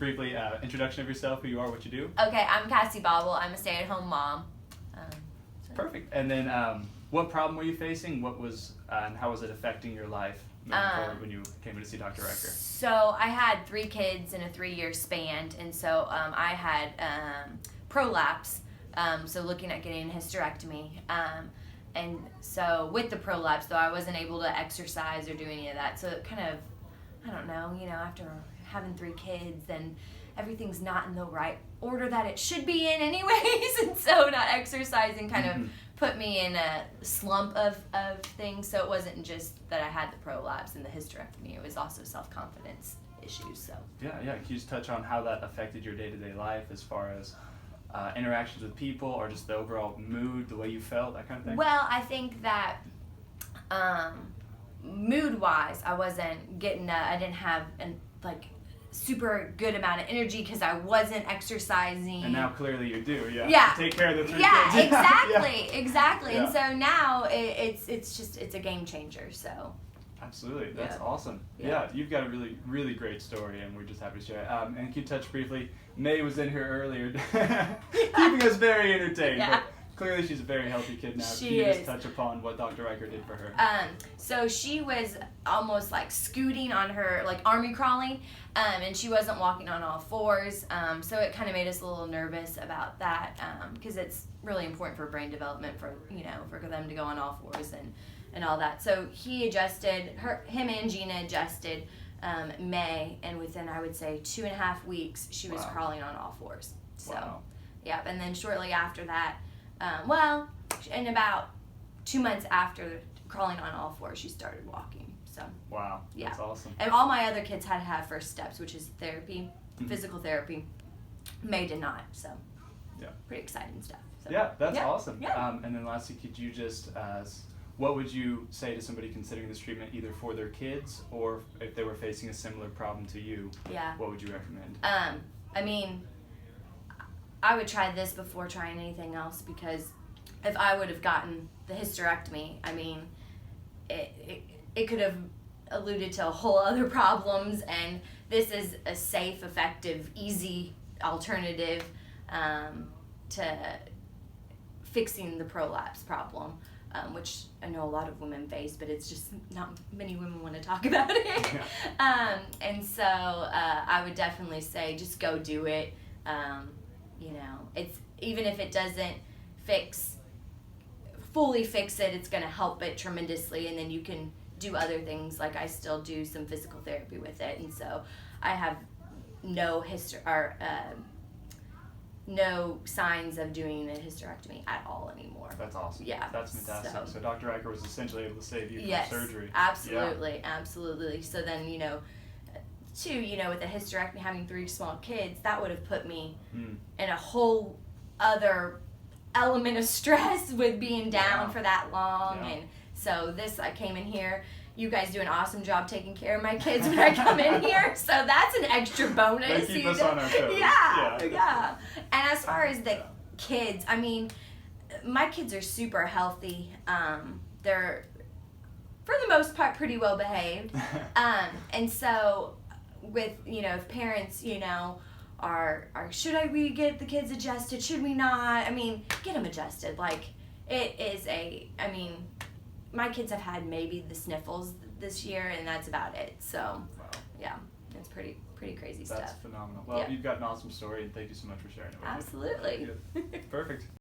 briefly, introduction of yourself, who you are, what you do. Okay, I'm Cassie Bobble. I'm a stay-at-home mom. Perfect. And then, what problem were you facing? What was, and how was it affecting your life moving forward when you came in to see Dr. Riker? So I had 3 kids in a 3-year span, and so I had prolapse. So looking at getting a hysterectomy. And so with the prolapse, though, I wasn't able to exercise or do any of that. So it kind of, I don't know, after having 3 kids, then everything's not in the right order that it should be in anyways. And so not exercising kind of put me in a slump of things. So it wasn't just that I had the prolapse and the hysterectomy. It was also self-confidence issues. So yeah. Can you just touch on how that affected your day-to-day life as far as interactions with people or just the overall mood, the way you felt, that kind of thing? Well, I think that mood-wise, I wasn't getting, I didn't have super good amount of energy because I wasn't exercising. And now clearly you do, Yeah. To take care of the 3 yeah, kids. exactly. Yeah. And so now it's a game changer. So. Absolutely, that's Yeah. awesome. Yeah. You've got a really, really great story, and we're just happy to share it. And can you touch briefly? May was in here earlier, keeping us very entertained. Yeah. But clearly, she's a very healthy kid now. She Can you is. just touch upon what Dr. Riker did for her? So she was almost like scooting on her, like army crawling, and she wasn't walking on all 4s. So it kind of made us a little nervous about that because it's really important for brain development for them to go on all 4s and all that. So he adjusted, him and Gina adjusted May, and within, I would say, 2.5 weeks, she was crawling on all 4s. So, yep. And then shortly after that, in about 2 months after crawling on all 4s, she started walking. So, wow, that's awesome. And all my other kids had to have first steps, which is therapy, physical therapy. May did not, so pretty exciting stuff. So, That's awesome. Yeah. And then lastly, could you just, what would you say to somebody considering this treatment either for their kids or if they were facing a similar problem to you? Yeah. What would you recommend? I mean, I would try this before trying anything else because if I would have gotten the hysterectomy, I mean, it could have alluded to a whole other problems, and this is a safe, effective, easy alternative to fixing the prolapse problem. Which I know a lot of women face, but it's just not many women want to talk about it. Yeah. And so I would definitely say just go do it. It's even if it doesn't fully fix it, it's going to help it tremendously, and then you can do other things. Like I still do some physical therapy with it, and so I have no signs of doing a hysterectomy at all anymore. That's awesome. Yeah. That's fantastic. So Dr. Riker was essentially able to save you Yes, from surgery. absolutely. So then, with the hysterectomy, having 3 small kids, that would have put me in a whole other element of stress with being down for that long. Yeah. And so I came in here. You guys do an awesome job taking care of my kids when I come in here, so that's an extra bonus. They keep us on our toes. Yeah. And as far as the kids, I mean, my kids are super healthy. They're, for the most part, pretty well behaved. And so, with if parents, are should we get the kids adjusted? Should we not? I mean, get them adjusted. Like it is my kids have had maybe the sniffles this year, and that's about it. So, yeah, it's pretty crazy stuff. That's phenomenal. Well, you've got an awesome story, and thank you so much for sharing it with me. Absolutely. Perfect.